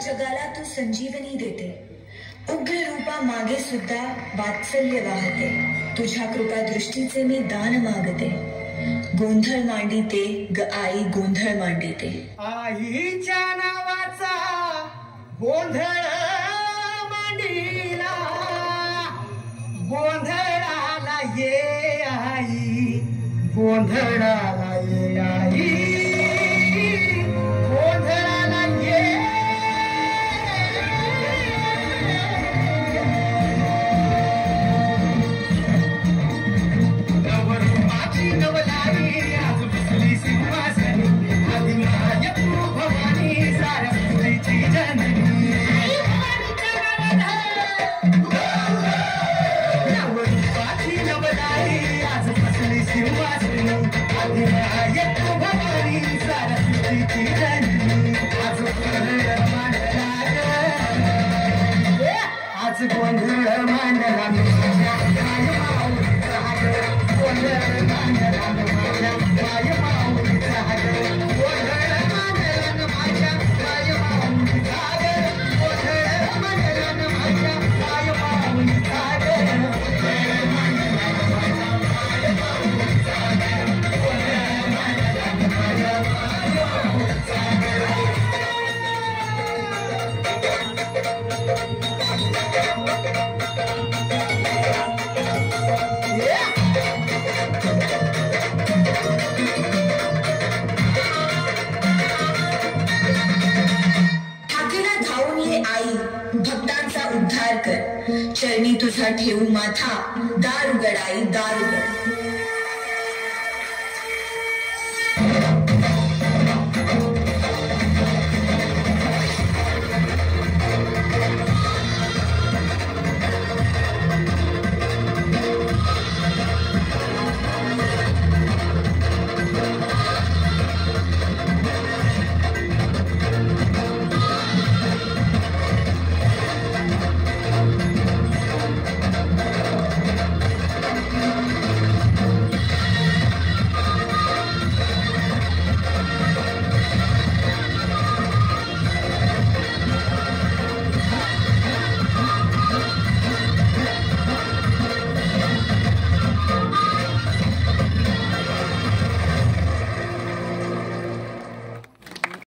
जगाला तू संजीवनी देते, उग्र रूपा मागे सुद्धा वात्सल्य वाहते, तुझ्या कृपा दृष्टीचे मी दान मागते, गोंधळ मांडिते ग आई गोंधळ मांडिते. आईच्या नावाचा गोंधळ मांडिला, गोंधळाला ये आई, गोंधळाला ये आई, गोंधळाला ये. नवरूपाची नवलारी आज बसली सिंहासनी, आदिनायक भवानी सारस्वतीची जननी. नवरूपाची नवलारी आज बसली सिंहासनी, आदिनायक भवानी सारस्वतीची जननी. आज गोंधळ मांडला, आज गोंधळ मांडला माझ्या माऊलीचा हात, गोंधळ मांडला माझ्या माऊलीचा हात, गोंधळ मांडला माझ्या माऊलीचा हात, गोंधळ मांडला माझ्या माऊलीचा हात, गोंधळ मांडला माझ्या माऊलीचा हात, गोंधळ मांडला माझ्या माऊलीचा हात. ठाकेला धावून ये आई, भक्तांचा उद्धार कर, चरणी तुझा ठेवू माथा, दार उघड आई दार उघड.